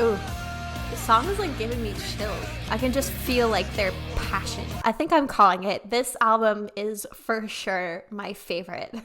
Ooh, the song is like giving me chills. I can just feel like their passion. I think I'm calling it. This album is for sure my favorite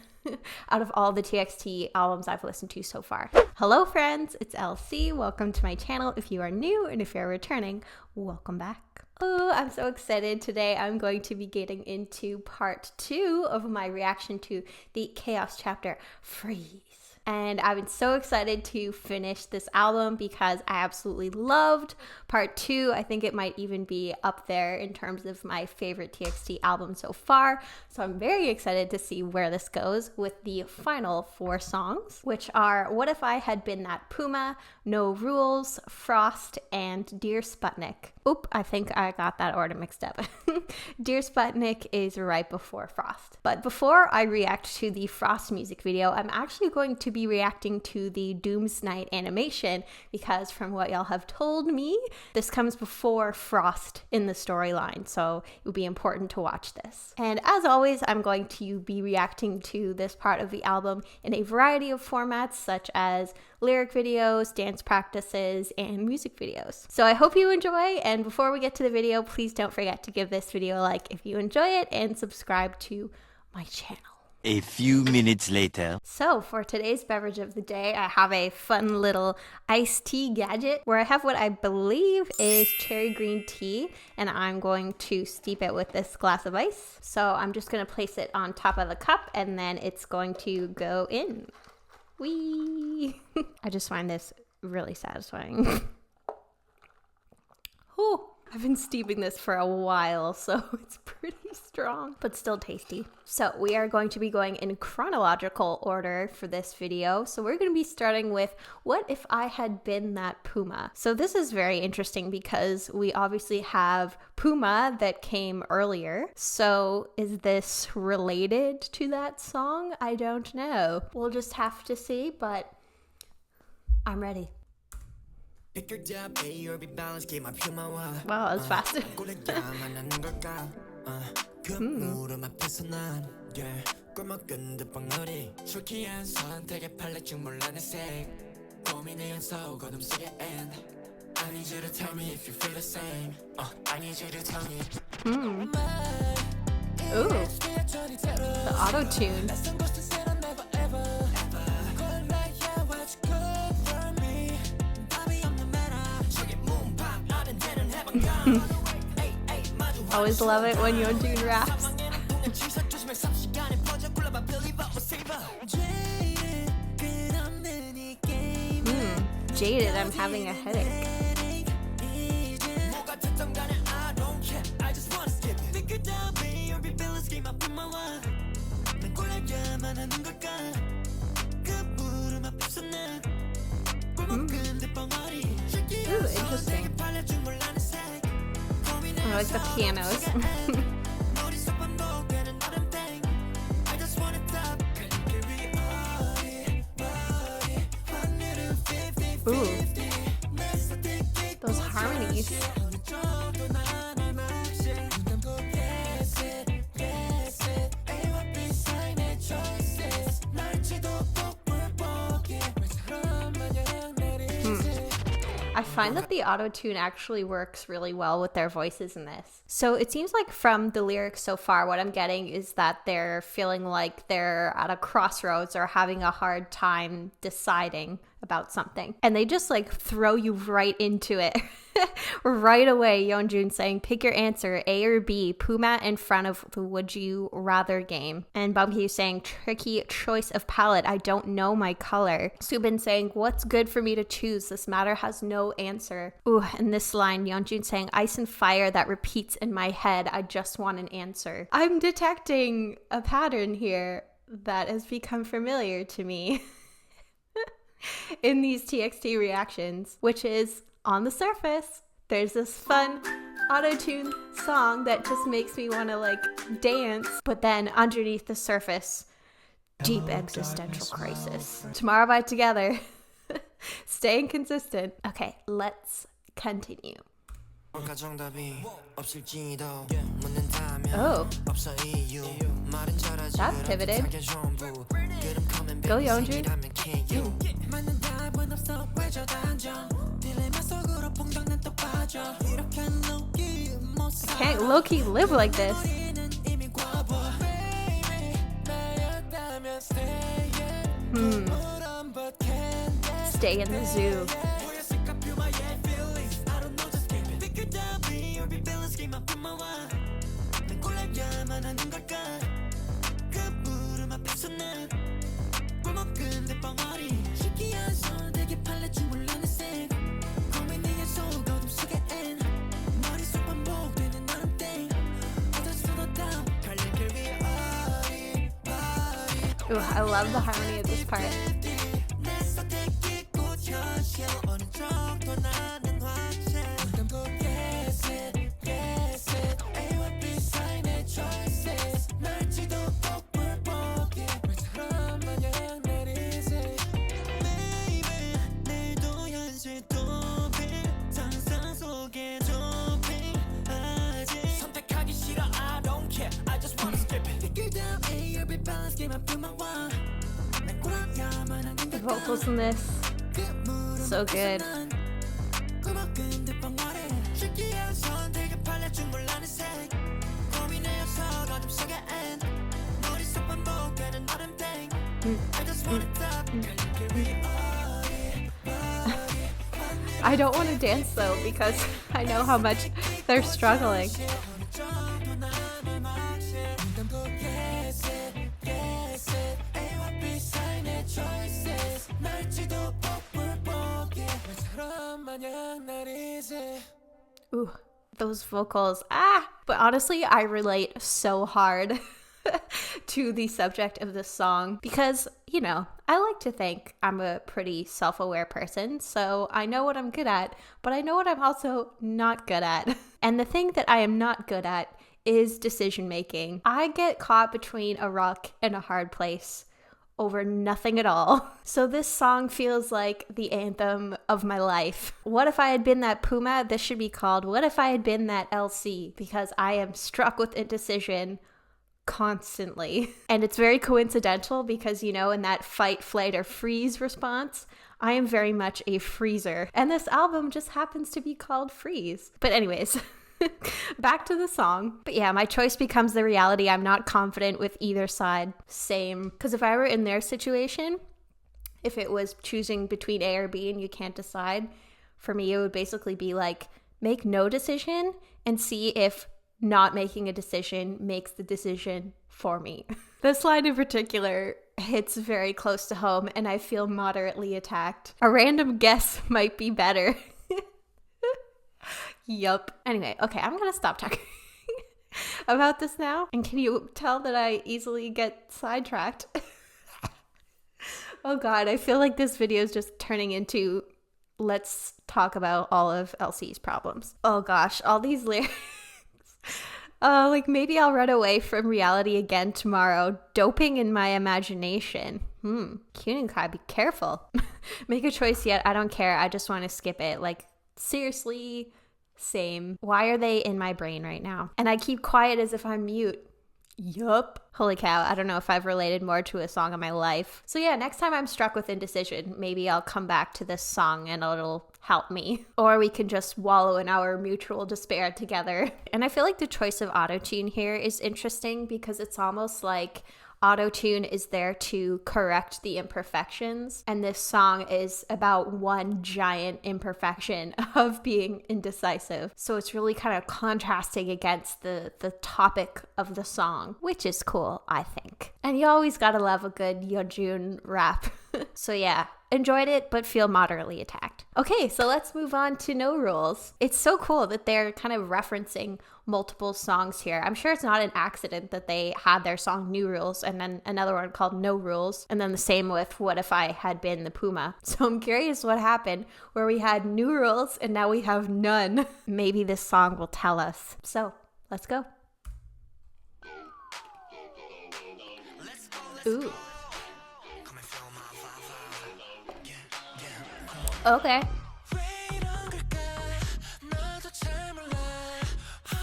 out of all the TXT albums I've listened to so far. Hello friends, it's LC. Welcome to my channel if you are new, and if you're returning, welcome back. Oh, I'm so excited. Today I'm going to be getting into part 2 of my reaction to the Chaos chapter, Freeze. And I've been so excited to finish this album because I absolutely loved part 2. I think it might even be up there in terms of my favorite TXT album so far. So I'm very excited to see where this goes with the final 4 songs, which are What If I Had Been That Puma, No Rules, Frost, and Dear Sputnik. Oop, I think I got that order mixed up. Dear Sputnik is right before Frost. But before I react to the Frost music video, I'm actually going to be reacting to the Doom's Night animation because from what y'all have told me, this comes before Frost in the storyline, so it would be important to watch this. And as always, I'm going to be reacting to this part of the album in a variety of formats such as lyric videos, dance practices, and music videos. So I hope you enjoy, and before we get to the video, please don't forget to give this video a like if you enjoy it and subscribe to my channel. A few minutes later. So for today's beverage of the day, I have a fun little iced tea gadget where I have what I believe is cherry green tea, and I'm going to steep it with this glass of ice. So I'm just going to place it on top of the cup, and then it's going to go in. Whee! I just find this really satisfying. Whew. I've been steeping this for a while, so it's pretty strong, but still tasty. So we are going to be going in chronological order for this video. So we're going to be starting with What If I Had Been That Puma? So this is very interesting because we obviously have Puma that came earlier. So is this related to that song? I don't know. We'll just have to see, but I'm ready. Wow, that's fast. Ooh, the auto-tune. Always love it when Yeonjun raps. Jaded, I'm having a headache. Ooh, interesting. I like the pianos. Ooh, those harmonies. I find that the auto-tune actually works really well with their voices in this. So it seems like from the lyrics so far, what I'm getting is that they're feeling like they're at a crossroads or having a hard time deciding about something. And they just like throw you right into it. Right away, Yeonjun saying, pick your answer, A or B, Puma in front of the would you rather game. And Bumkey saying, tricky choice of palette, I don't know my color. Subin saying, what's good for me to choose? This matter has no answer. Ooh, and this line, Yeonjun saying, ice and fire that repeats in my head, I just want an answer. I'm detecting a pattern here that has become familiar to me in these TXT reactions, which is on the surface, there's this fun auto-tune song that just makes me want to like dance, but then underneath the surface, deep existential crisis. Tomorrow by Together, staying consistent. Okay, let's continue. Oh, that pivoted. Go Yeonjun. I can't low-key live like this. Stay in the zoo. Ooh, I love the harmony of this part. The vocals in this, so good. I don't want to dance though because I know how much they're struggling. Ooh, those vocals. But honestly, I relate so hard to the subject of this song because, you know, I like to think I'm a pretty self-aware person, so I know what I'm good at, but I know what I'm also not good at. And the thing that I am not good at is decision making. I get caught between a rock and a hard place over nothing at all. So this song feels like the anthem of my life. What if I had been that Puma? This should be called What If I Had Been That LC, because I am struck with indecision constantly. And it's very coincidental because, you know, in that fight, flight, or freeze response, I am very much a freezer. And this album just happens to be called Freeze. But anyways, back to the song. But yeah, my choice becomes the reality. I'm not confident with either side. Same. Because if I were in their situation, if it was choosing between A or B and you can't decide, for me, it would basically be like, make no decision and see if not making a decision makes the decision for me. This line in particular hits very close to home and I feel moderately attacked. A random guess might be better. Yup. Anyway, okay, I'm gonna stop talking about this now. And can you tell that I easily get sidetracked? Oh god, I feel like this video is just turning into let's talk about all of LC's problems. Oh gosh, all these lyrics. Like maybe I'll run away from reality again tomorrow, doping in my imagination. Kuninkai, be careful. Make a choice yet, I don't care, I just want to skip it. Like, seriously, same. Why are they in my brain right now? And I keep quiet as if I'm mute. Yup. Holy cow, I don't know if I've related more to a song in my life. So yeah, next time I'm struck with indecision, maybe I'll come back to this song and it'll help me. Or we can just wallow in our mutual despair together. And I feel like the choice of autotune here is interesting because it's almost like autotune is there to correct the imperfections, and this song is about one giant imperfection of being indecisive. So it's really kind of contrasting against the topic of the song, which is cool, I think. And you always gotta love a good Yeonjun rap. So yeah, enjoyed it, but feel moderately attacked. Okay, so let's move on to No Rules. It's so cool that they're kind of referencing multiple songs here. I'm sure it's not an accident that they had their song New Rules and then another one called No Rules, and then the same with What If I Had Been the Puma. So I'm curious what happened where we had New Rules and now we have none. Maybe this song will tell us. So let's go. Ooh. Okay.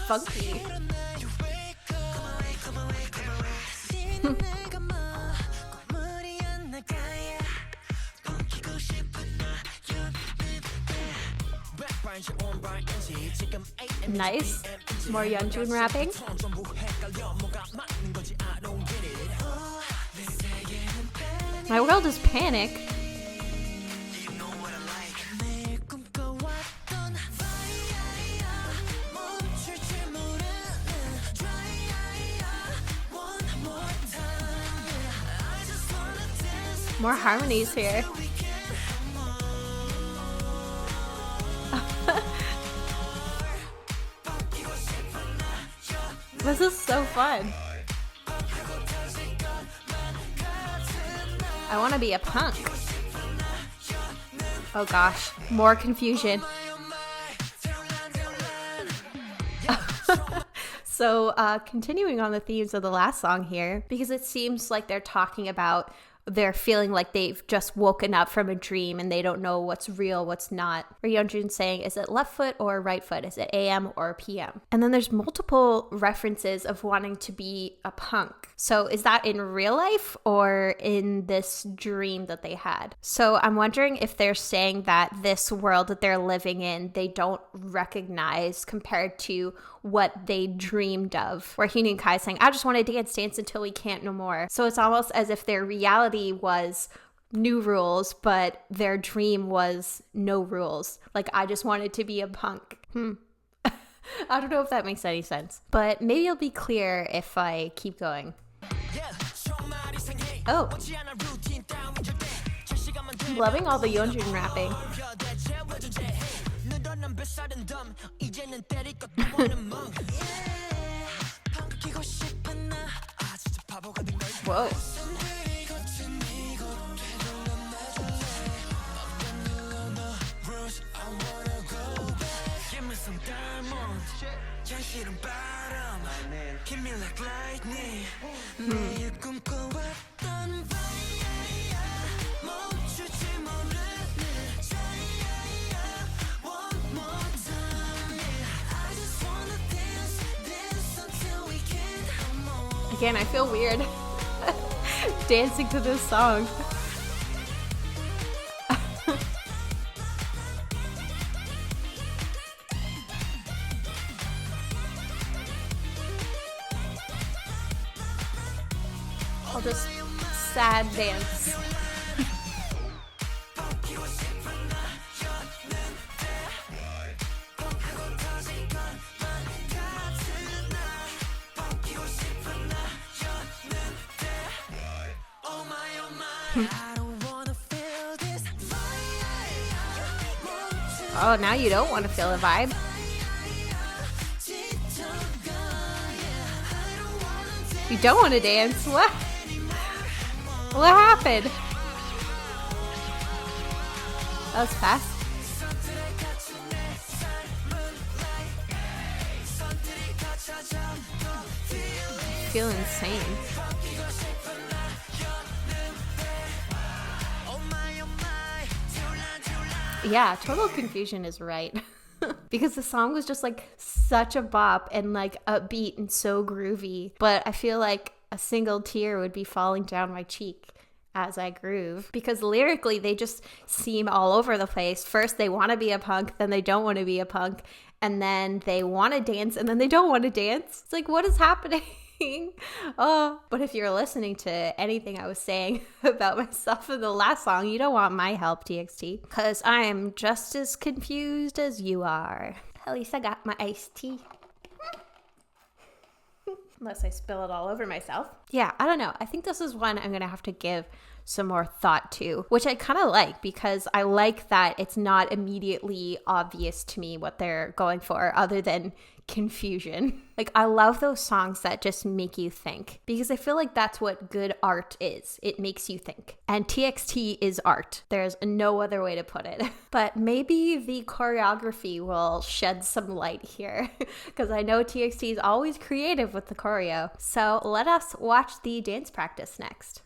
Funky. Nice. More Yeonjun rapping. My world is panic. More harmonies here. This is so fun. I want to be a punk. Oh gosh, more confusion. So continuing on the themes of the last song here, because it seems like they're talking about they're feeling like they've just woken up from a dream and they don't know what's real, what's not. Or Yeonjun saying, is it left foot or right foot? Is it AM or PM? And then there's multiple references of wanting to be a punk. So is that in real life or in this dream that they had? So I'm wondering if they're saying that this world that they're living in, they don't recognize compared to what they dreamed of. Where Hyun and Kai saying, I just want to dance until we can't no more. So it's almost as if their reality was new rules, but their dream was no rules. Like, I just wanted to be a punk. I don't know if that makes any sense, but maybe it'll be clear if I keep going. Oh. I'm loving all the Yeonjun rapping. Whoa. Again, I feel weird dancing to this song. I'll just sad dance. Oh, now you don't want to feel a vibe. You don't want to dance? What? What happened? That was fast. I feel insane. Yeah, total confusion is right. Because the song was just like such a bop and like upbeat and so groovy. But I feel like a single tear would be falling down my cheek as I groove. Because lyrically, they just seem all over the place. First, they want to be a punk, then they don't want to be a punk. And then they want to dance, and then they don't want to dance. It's like, what is happening? Oh, but if you're listening to anything I was saying about myself in the last song, you don't want my help, TXT, because I am just as confused as you are. At least I got my iced tea. Unless I spill it all over myself. Yeah, I don't know. I think this is one I'm going to have to give some more thought to, which I kind of like because I like that it's not immediately obvious to me what they're going for other than confusion. Like, I love those songs that just make you think because I feel like that's what good art is. It makes you think. And TXT is art. There's no other way to put it. But maybe the choreography will shed some light here because I know TXT is always creative with the choreo. So let us watch the dance practice next.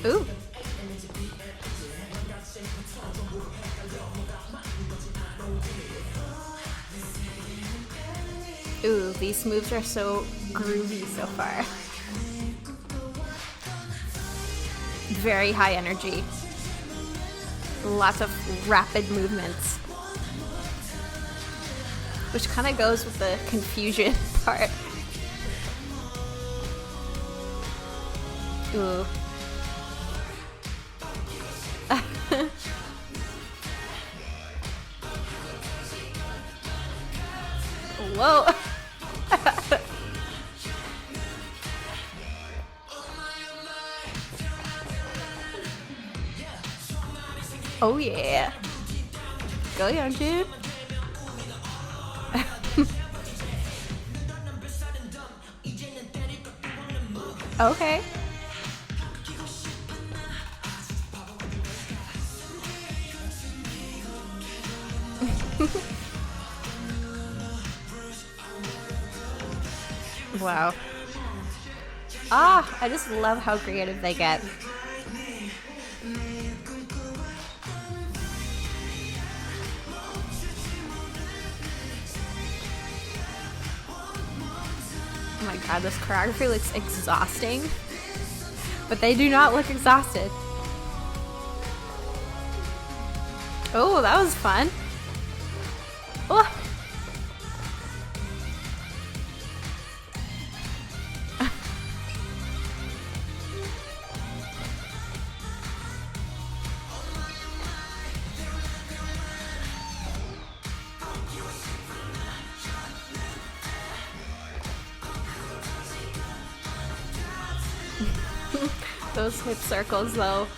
Ooh. Ooh, these moves are so groovy so far. Very high energy. Lots of rapid movements. Which kind of goes with the confusion part. Ooh. Whoa. Oh yeah. Go Yeonjun. Okay. Wow. I just love how creative they get. Oh my god, this choreography looks exhausting, but they do not look exhausted. Oh, that was fun. Oh. Those hip circles though.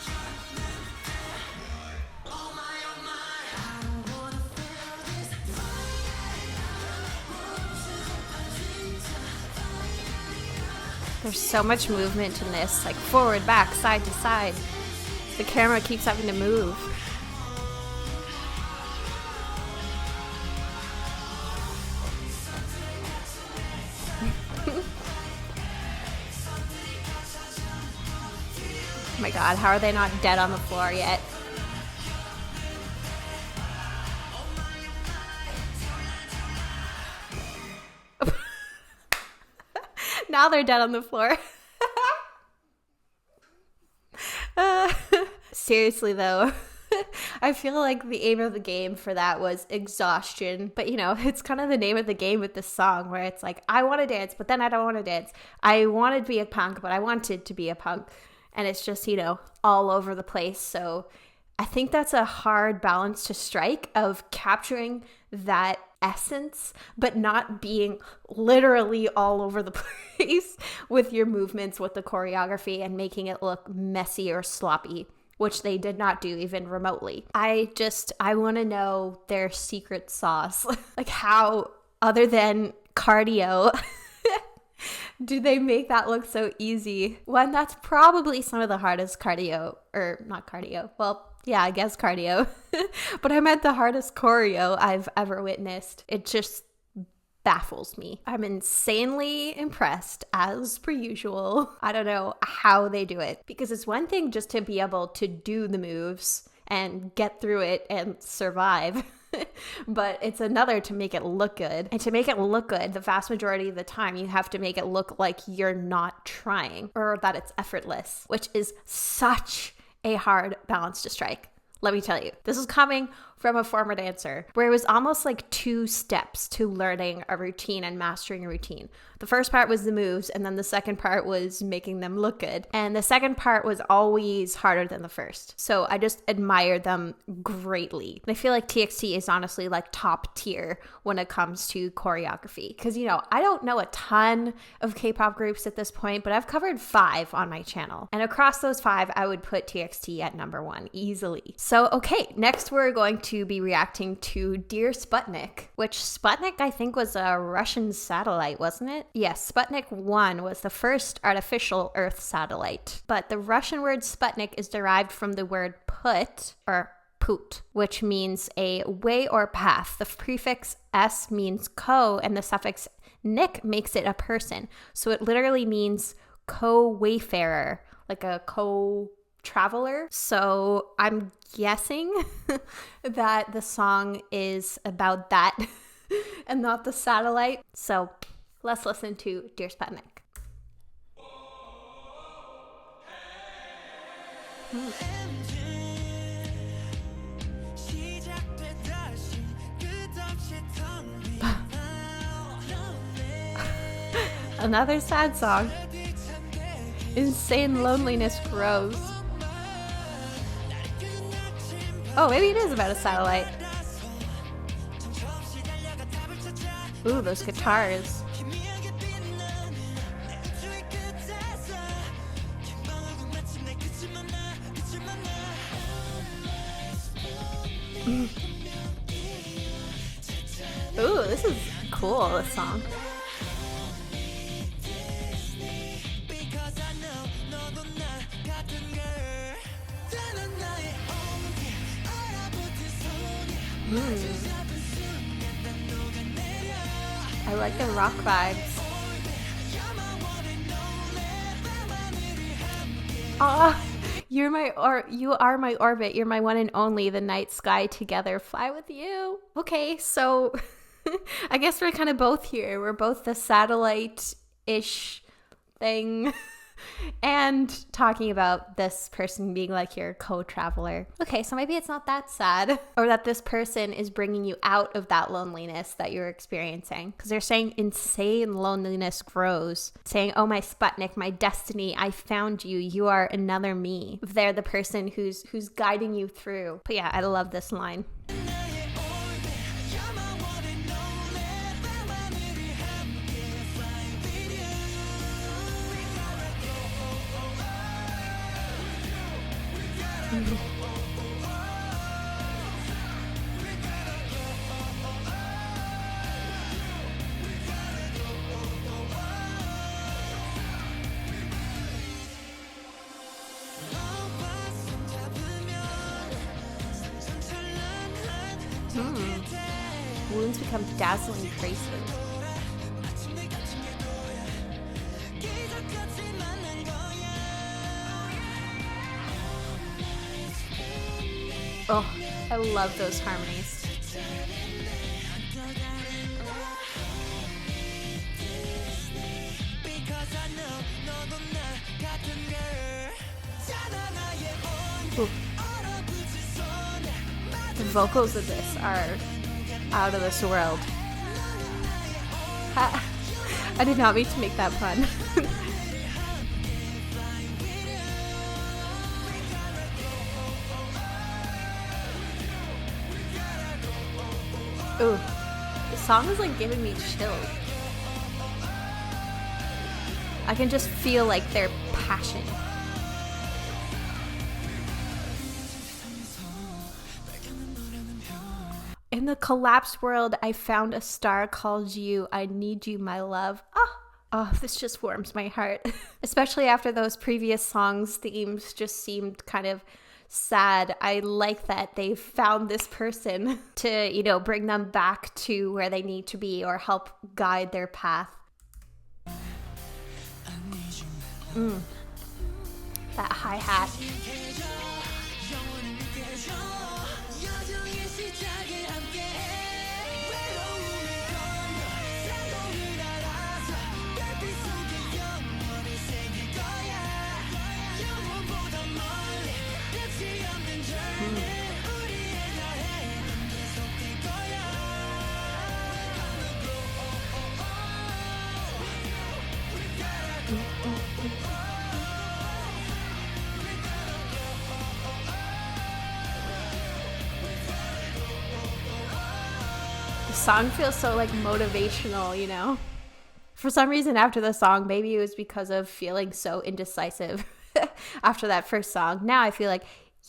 There's so much movement in this, like forward, back, side to side. The camera keeps having to move. Oh my god, how are they not dead on the floor yet? Now they're dead on the floor. Seriously though, I feel like the aim of the game for that was exhaustion. But you know, it's kind of the name of the game with this song where it's like, I want to dance, but then I don't want to dance. I wanted to be a punk, but I wanted to be a punk. And it's just, you know, all over the place. So I think that's a hard balance to strike of capturing that essence, but not being literally all over the place with your movements, with the choreography, and making it look messy or sloppy, which they did not do even remotely. I want to know their secret sauce. Like how, other than cardio, do they make that look so easy? When that's probably some of the hardest cardio, or not cardio, well, yeah, I guess cardio. But I meant the hardest choreo I've ever witnessed. It just baffles me. I'm insanely impressed as per usual. I don't know how they do it, because it's one thing just to be able to do the moves and get through it and survive. But it's another to make it look good. And to make it look good, the vast majority of the time, you have to make it look like you're not trying or that it's effortless, which is such a hard balance to strike. Let me tell you, this is coming from a former dancer where it was almost like 2 steps to learning a routine and mastering a routine. The first part was the moves, and then the second part was making them look good. And the second part was always harder than the first. So I just admire them greatly. And I feel like TXT is honestly like top tier when it comes to choreography. Because, you know, I don't know a ton of K-pop groups at this point, but I've covered 5 on my channel. And across those 5, I would put TXT at number 1 easily. So, okay, next we're going to be reacting to Dear Sputnik, which Sputnik I think was a Russian satellite, wasn't it? Yes, Sputnik 1 was the first artificial Earth satellite. But the Russian word Sputnik is derived from the word put, or put, which means a way or path. The prefix s means co, and the suffix nik makes it a person. So it literally means co-wayfarer, like a co co-traveler, so I'm guessing that the song is about that and not the satellite. So let's listen to Dear Sputnik. Another sad song. Insane loneliness grows. Oh, maybe it is about a satellite. Ooh, those guitars. Ooh, this is cool, this song. I like the rock vibes. You are my orbit. You're my one and only. The night sky together, fly with you. Okay, so I guess we're kind of both here. We're both the satellite-ish thing. And talking about this person being like your co-traveler. Okay, so maybe it's not that sad. Or that this person is bringing you out of that loneliness that you're experiencing. Because they're saying insane loneliness grows. Saying, oh, my Sputnik, my destiny, I found you. You are another me. They're the person who's guiding you through. But yeah, I love this line. Wounds become dazzling bracelets. Oh, I love those harmonies. Ooh. The vocals of this are out of this world. I did not mean to make that pun. Ooh, the song is like giving me chills. I can just feel like their passion. In the collapsed world, I found a star called you. I need you, my love. Oh, this just warms my heart. Especially after those previous songs' themes just seemed kind of sad. I like that they found this person to, bring them back to where they need to be or help guide their path. That hi-hat. The song feels so like motivational, For some reason after the song, maybe it was because of feeling so indecisive after that first song. Now I feel like,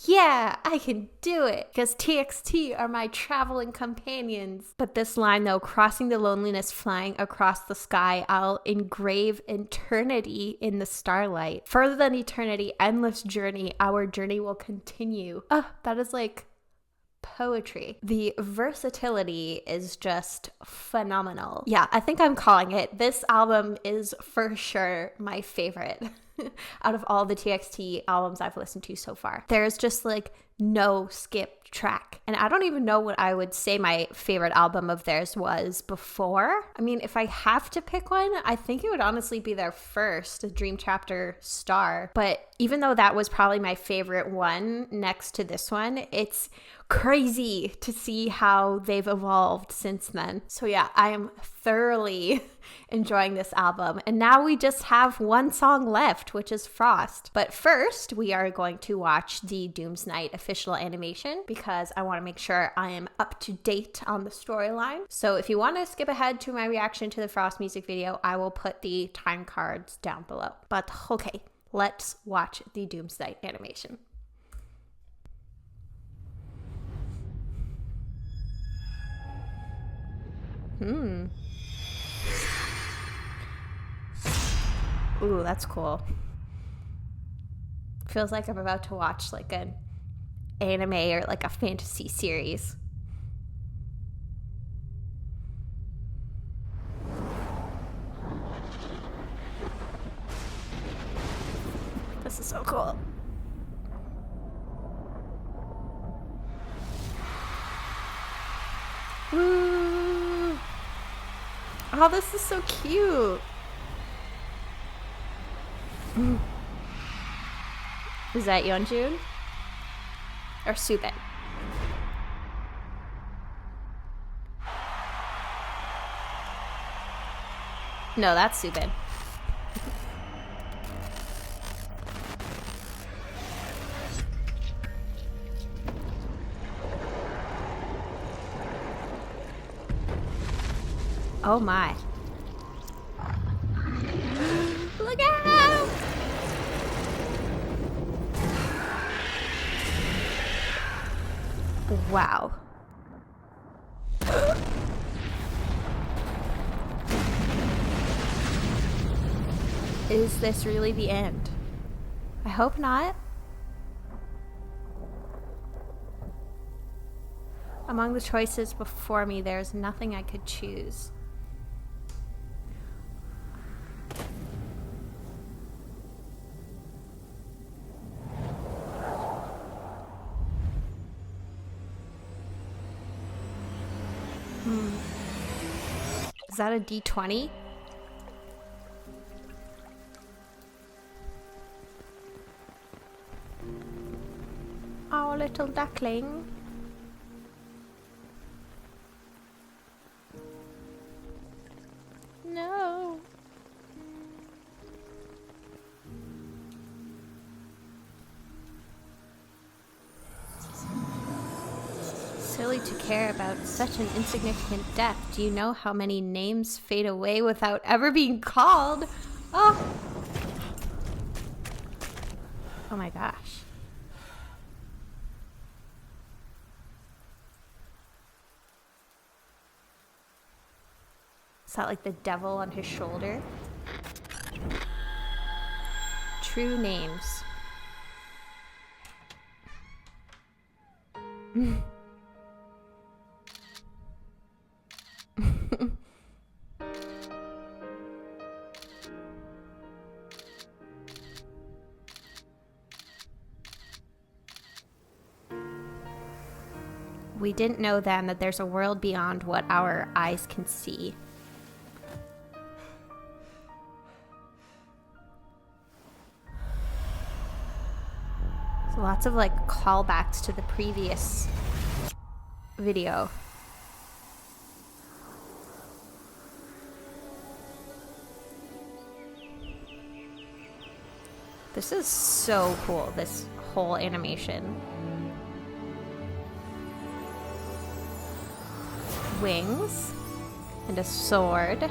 yeah, I can do it because TXT are my traveling companions. But this line though, crossing the loneliness, flying across the sky, I'll engrave eternity in the starlight. Further than eternity, endless journey, our journey will continue. That is like poetry. The versatility is just phenomenal. Yeah, I think I'm calling it. This album is for sure my favorite out of all the TXT albums I've listened to so far. There's just like no skip track. And I don't even know what I would say my favorite album of theirs was before. I mean, if I have to pick one, I think it would honestly be their first, Dream Chapter Star. But even though that was probably my favorite one next to this one, it's crazy to see how they've evolved since then. So yeah, I am thoroughly enjoying this album. And now we just have one song left, which is Frost. But first, we are going to watch the Doom's Night official animation because I want to make sure I am up to date on the storyline. So if you want to skip ahead to my reaction to the Frost music video, I will put the time cards down below. But okay, let's watch the Doom's Night animation. Ooh, that's cool. Feels like I'm about to watch like an anime or like a fantasy series. This is so cool. Ooh. Oh, this is so cute. Is that Yeonjun? Or Subin? No, that's Subin. Oh my. Look out! Wow. Is this really the end? I hope not. Among the choices before me, there's nothing I could choose. Is that a D20? Oh, little duckling. No. Silly to care about such an insignificant death. Do you know how many names fade away without ever being called? Oh. Oh my gosh. Is that like the devil on his shoulder? True names. We didn't know then that there's a world beyond what our eyes can see. So lots of like callbacks to the previous video. This is so cool, this whole animation. Wings and a sword.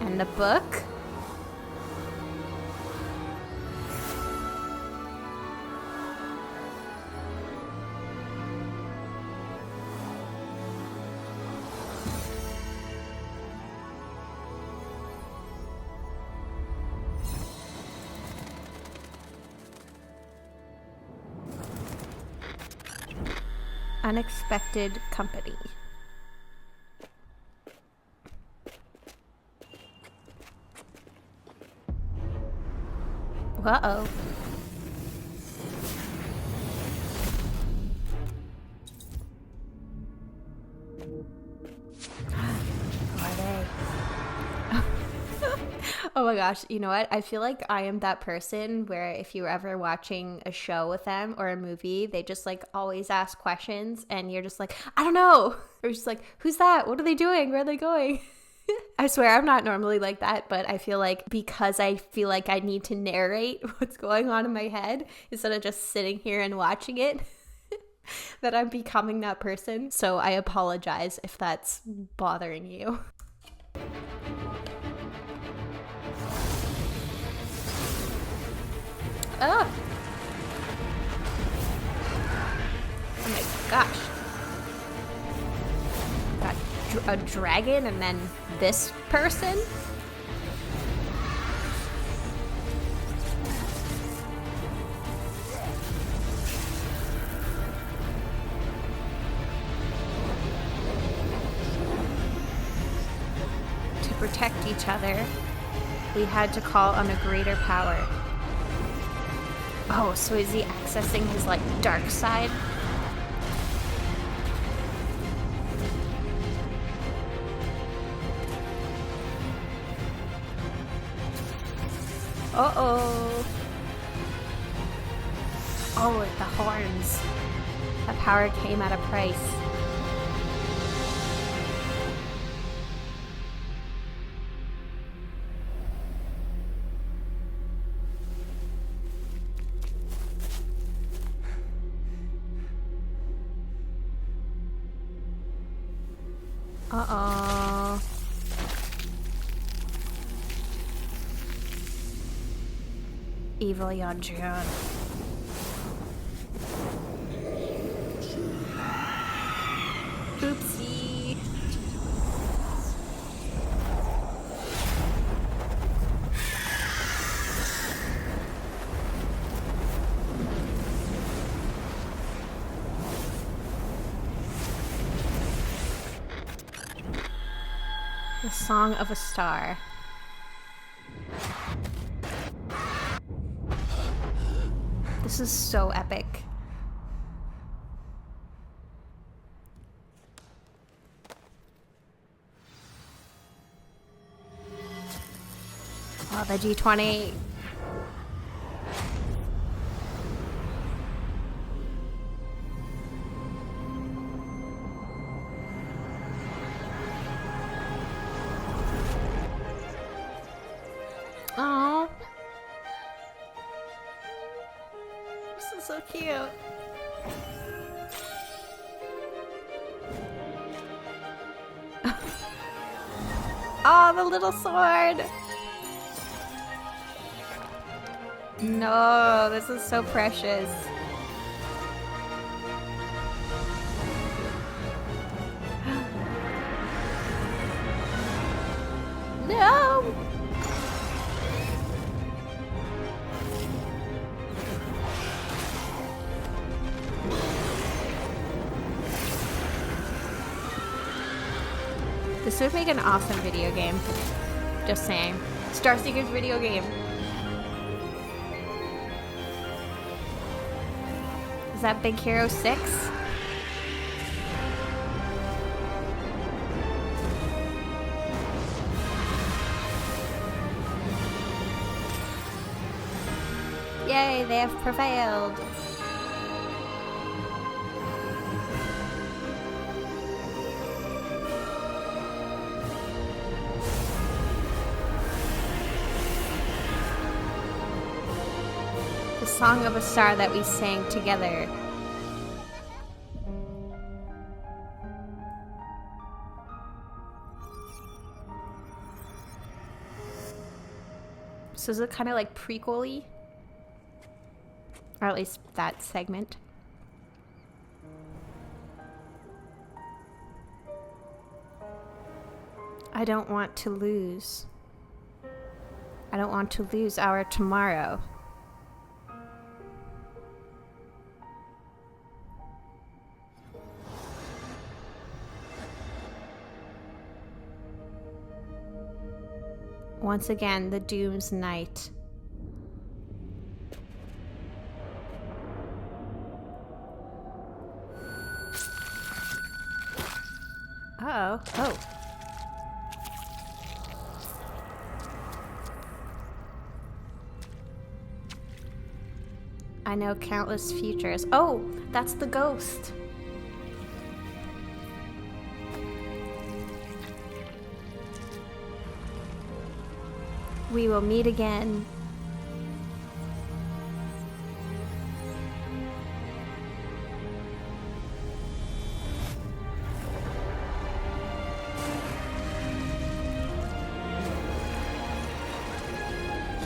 And the book. Unexpected company. Uh-oh. Who are they? Oh my gosh, you know what? I feel like I am that person where if you're ever watching a show with them or a movie, they just like always ask questions and you're just like, I don't know. Or just like, who's that? What are they doing? Where are they going? I swear I'm not normally like that, but I feel like because I feel like I need to narrate what's going on in my head instead of just sitting here and watching it, that I'm becoming that person. So I apologize if that's bothering you. Oh. Oh my gosh. Got a dragon and then this person? To protect each other, we had to call on a greater power. Oh, so is he accessing his, like, dark side? Uh-oh. Oh, the horns. That power came at a price. Uh-oh. Evil Yonjun. Oopsie. The Song of a Star. This is so epic. Oh, the G20. Oh, this is so cute. Oh, the little sword. No, this is so precious. No. This would make an awesome video game. Just saying. Starseeker's video game. Is that Big Hero 6? Yay, they have prevailed. Song of a Star that we sang together. So is it kind of like prequel-y? Or at least that segment. I don't want to lose. I don't want to lose our tomorrow. Once again, the Doom's Night. Uh-oh. Oh. I know countless futures. Oh, that's the ghost. We will meet again.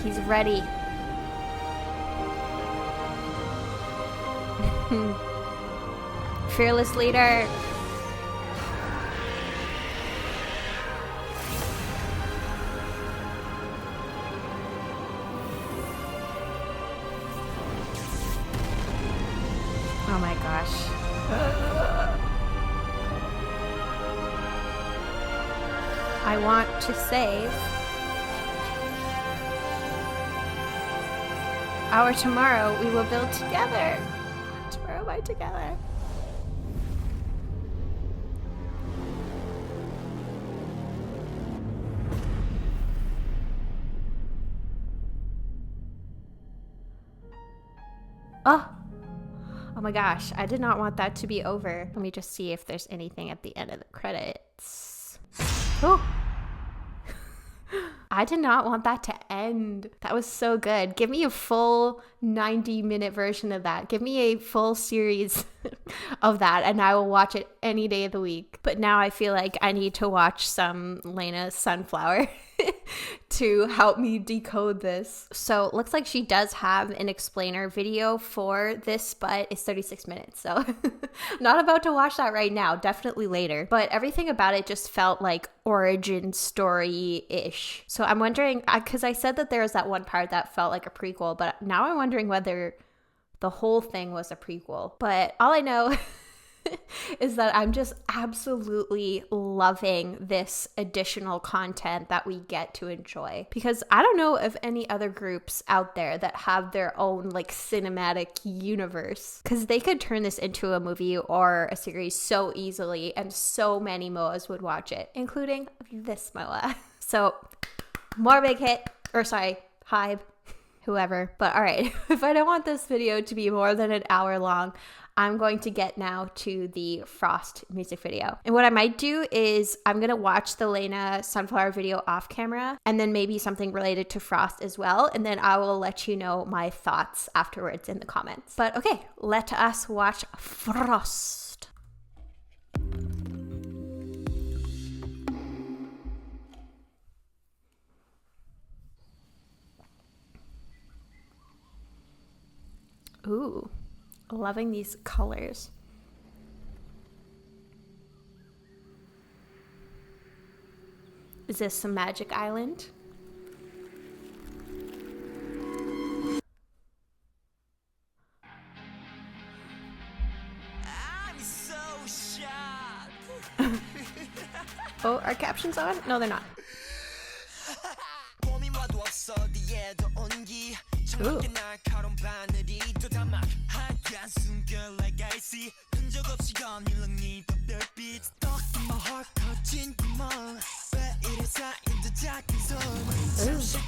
He's ready. Fearless leader. Oh my gosh. I want to save our tomorrow. We will build together. Tomorrow by together. Oh my gosh, I did not want that to be over. Let me just see if there's anything at the end of the credits. Oh! I did not want that to end. That was so good. Give me a full 90-minute version of that. Give me a full series of that, and I will watch it any day of the week. But now I feel like I need to watch some Lena Sunflower to help me decode this. So it looks like she does have an explainer video for this, but it's 36 minutes. So not about to watch that right now, definitely later. But everything about it just felt like origin story-ish. So I'm wondering, because I said that there was that one part that felt like a prequel, but now I'm wondering whether the whole thing was a prequel. But all I know is that I'm just absolutely loving this additional content that we get to enjoy, because I don't know of any other groups out there that have their own like cinematic universe, because they could turn this into a movie or a series so easily, and so many MOAs would watch it, including this MOA. So more big hit, or sorry, Hybe, whoever. But all right, if I don't want this video to be more than an hour long, I'm going to get now to the Frost music video. And what I might do is I'm going to watch the Lena Sunflower video off camera, and then maybe something related to Frost as well. And then I will let you know my thoughts afterwards in the comments. But okay, let us watch Frost. Ooh. Loving these colors. Is this some magic island? I'm so shocked. Oh, are captions on? No, they're not. Ooh.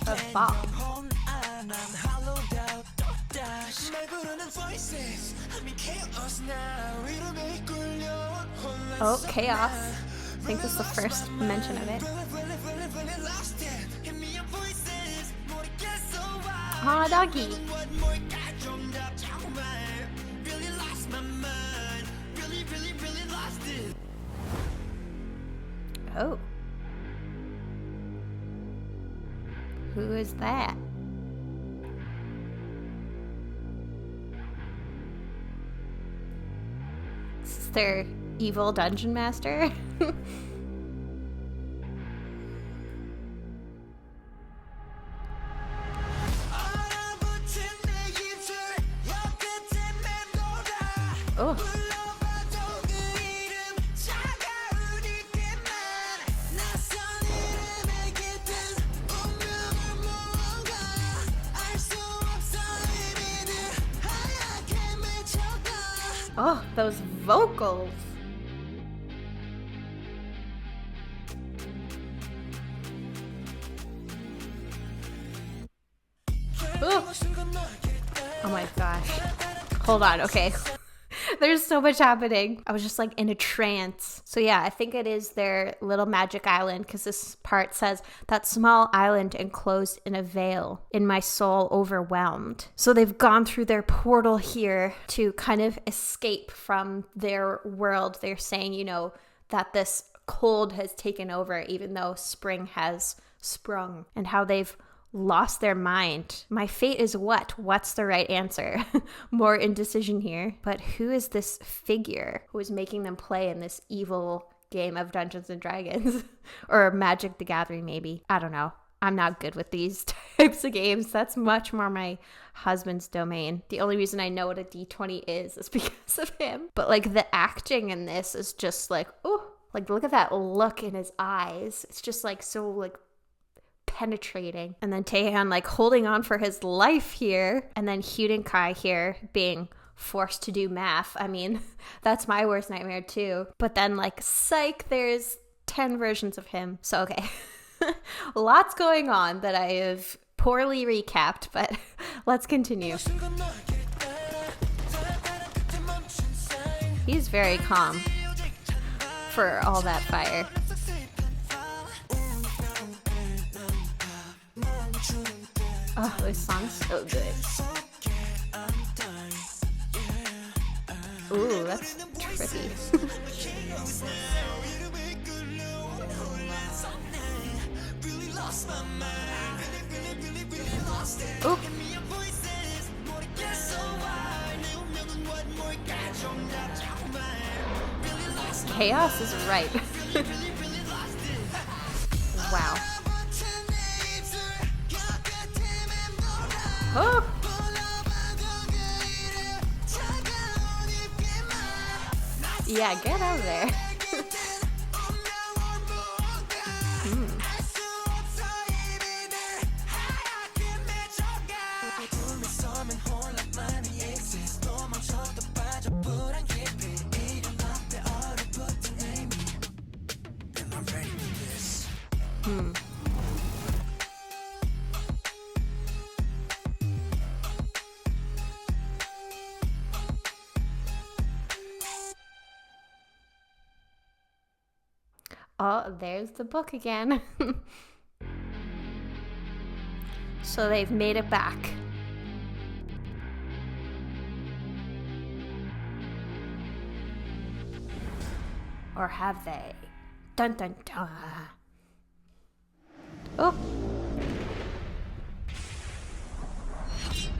A bop. Oh, chaos. I think this is the first mention of it. Aw, doggy. Oh. Who is that? Is this their evil dungeon master? Oh. Oh, those vocals. my gosh. Hold on, okay. There's so much happening. I was just like in a trance. So yeah, I think it is their little magic island, because this part says, that small island enclosed in a veil, in my soul overwhelmed. So they've gone through their portal here to kind of escape from their world. They're saying, you know, that this cold has taken over, even though spring has sprung, and how they've lost their mind. My fate is what? What's the right answer? More indecision here. But who is this figure who is making them play in this evil game of Dungeons and Dragons? Or Magic the Gathering, maybe. I don't know. I'm not good with these types of games. That's much more my husband's domain. The only reason I know what a D20 is because of him. But like the acting in this is just like, oh, like look at that look in his eyes. It's just like so like penetrating. And then Taehan like holding on for his life here, and then Hyun Kai here being forced to do math. I mean, that's my worst nightmare too. But then like psych, there's 10 versions of him. So okay. Lots going on that I have poorly recapped, but let's continue. He's very calm for all that fire. Oh, this song's so good. Ooh, that's trippy. Ooh. Chaos is right. Wow. Oh. Yeah, get out of there. Oh, there's the book again. So they've made it back. Or have they? Dun dun dun. Oh.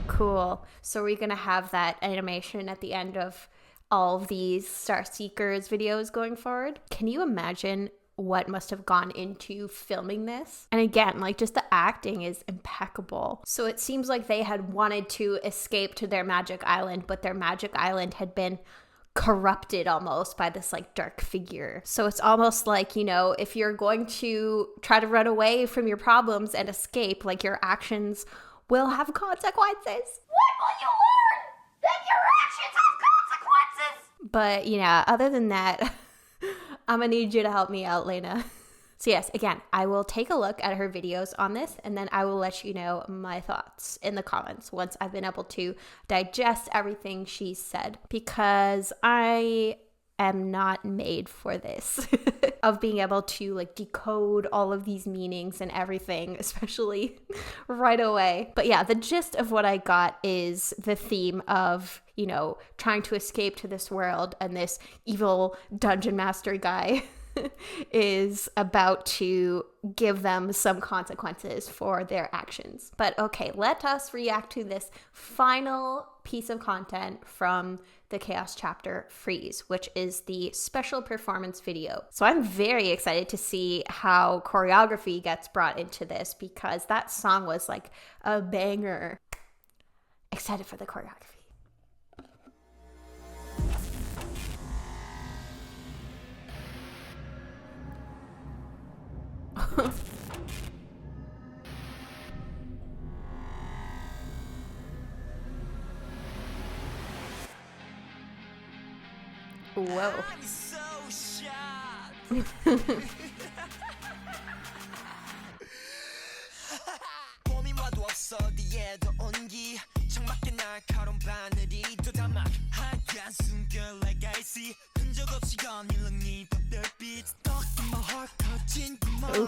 Cool. So we're gonna have that animation at the end of all of these Star Seekers videos going forward. Can you imagine what must have gone into filming this? And again, like just the acting is impeccable. So it seems like they had wanted to escape to their magic island, but their magic island had been corrupted almost by this like dark figure. So it's almost like, you know, if you're going to try to run away from your problems and escape, like your actions will have consequences. What will you learn? That your actions have consequences. But yeah, other than that, I'm gonna need you to help me out, Lena. So yes, again, I will take a look at her videos on this, and then I will let you know my thoughts in the comments once I've been able to digest everything she said, because I am not made for this of being able to like decode all of these meanings and everything, especially right away. But yeah, the gist of what I got is the theme of, you know, trying to escape to this world, and this evil dungeon master guy is about to give them some consequences for their actions. But okay, let us react to this final piece of content from the Chaos chapter Freeze, which is the special performance video. So I'm very excited to see how choreography gets brought into this, because that song was like a banger. Excited for the choreography. Whoa. I'm so shocked. 고민 와도 없어 뒤에도 온기 창밖에 날카로운 바늘이 또 담아 하얀 숨결 like I see 흔적 없이 거닐는 네 벽돌빛 Stuck in my heart 커진 구멍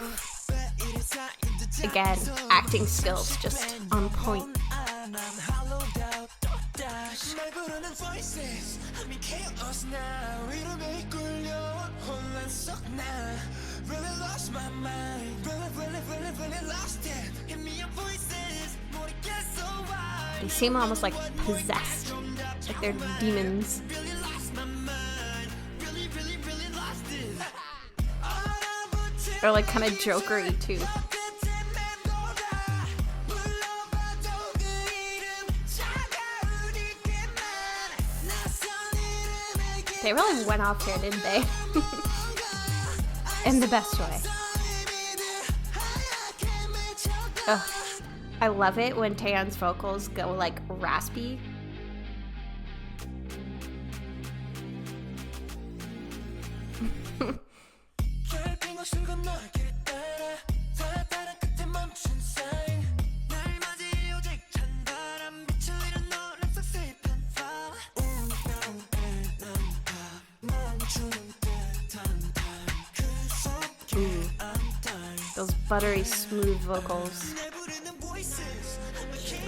왜 이래 쌓인 듯 Again, acting skills just on point. 난 hollowed out 또다시 날 부르는 voices I'm in chaos now 이름에 이끌려 혼란 속나 Really lost my mind Really lost it Hit me up voices 모르겠어 why They seem almost like possessed, like they're demons. Really lost my mind Really lost it Or like kind of jokery too. They really went off here, didn't they? In the best way. Ugh. I love it when Taeyeon's vocals go like raspy. Those buttery smooth vocals.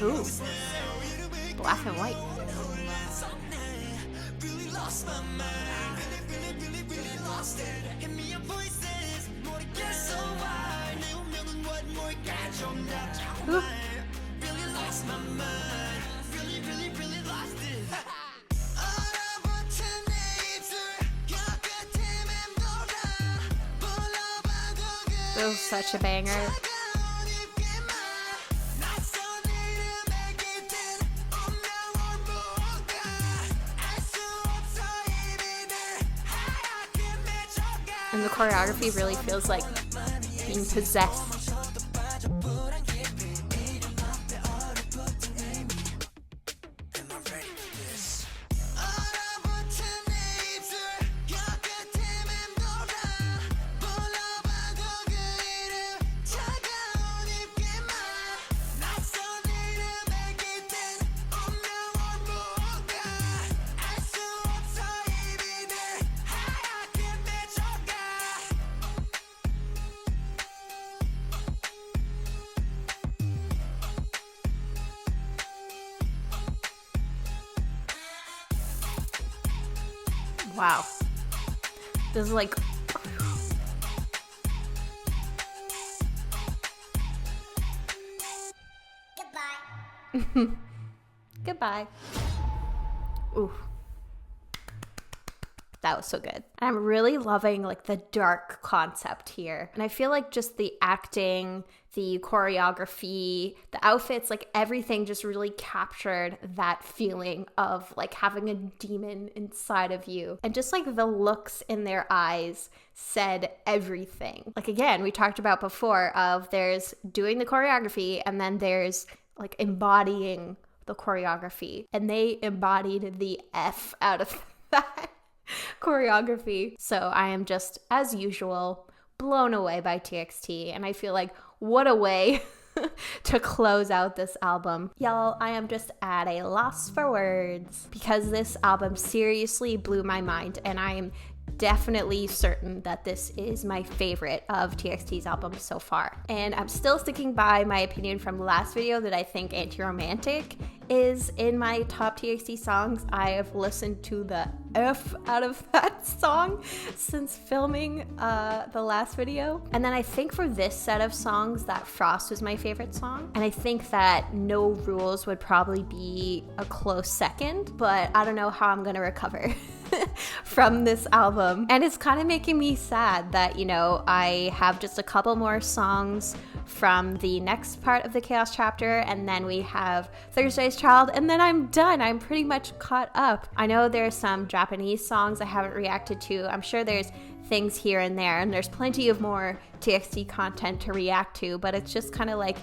Ooh. Black and white. Ooh. That was such a banger. And the choreography really feels like being possessed. Wow. This is like... Goodbye. Goodbye. Ooh. That was so good. I'm really loving like the dark concept here. And I feel like just the acting, the choreography, the outfits, like everything just really captured that feeling of like having a demon inside of you. And just like the looks in their eyes said everything. Like again, we talked about before of there's doing the choreography and then there's like embodying the choreography. And they embodied the F out of that choreography. So I am just, as usual, blown away by TXT, and I feel like what a way to close out this album. Y'all, I am just at a loss for words because this album seriously blew my mind, and I am definitely certain that this is my favorite of TXT's albums so far. And I'm still sticking by my opinion from the last video that I think Anti-Romantic is in my top TXT songs. I have listened to the F out of that song since filming the last video. And then I think for this set of songs that Frost was my favorite song. And I think that No Rules would probably be a close second, but I don't know how I'm gonna recover from this album. And it's kind of making me sad that, you know, I have just a couple more songs from the next part of the Chaos chapter, and then we have Thursday's Child, and then I'm done. I'm pretty much caught up. I know there's some Japanese songs I haven't reacted to. I'm sure there's things here and there, and there's plenty of more TXT content to react to, but it's just kind of like,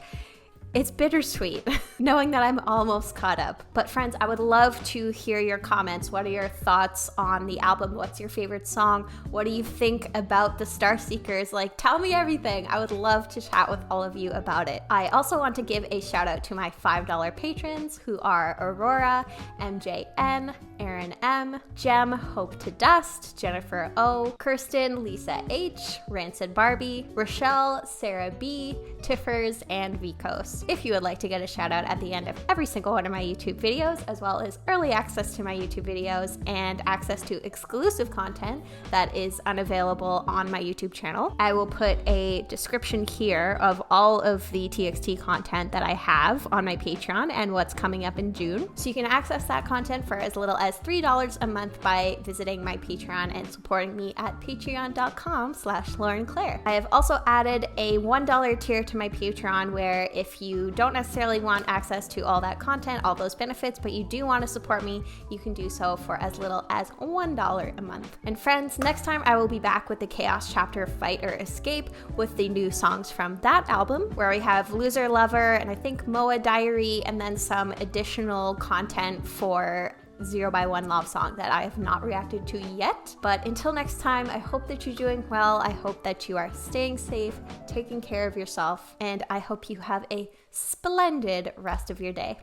It's bittersweet knowing that I'm almost caught up. But friends, I would love to hear your comments. What are your thoughts on the album? What's your favorite song? What do you think about the Starseekers? Like, tell me everything. I would love to chat with all of you about it. I also want to give a shout out to my $5 patrons, who are Aurora, Emjei N, Erin M, Jem, Hope to Dust, Jennifer O, Kirsten, Lisa H, RancidBarbie, Rochella, Sarah B, Tifferz, and vkos. If you would like to get a shout out at the end of every single one of my YouTube videos, as well as early access to my YouTube videos and access to exclusive content that is unavailable on my YouTube channel, I will put a description here of all of the TXT content that I have on my Patreon and what's coming up in June. So you can access that content for as little as $3 a month by visiting my Patreon and supporting me at patreon.com/laurenclaire. I have also added a $1 tier to my Patreon, where if you don't necessarily want access to all that content, all those benefits, but you do want to support me, you can do so for as little as $1 a month. And friends, next time I will be back with the Chaos chapter Fight or Escape with the new songs from that album, where we have Loser Lover and I think Moa Diary, and then some additional content for 0x1 Love Song that I have not reacted to yet. But until next time, I hope that you're doing well. I hope that you are staying safe, taking care of yourself, and I hope you have a splendid rest of your day.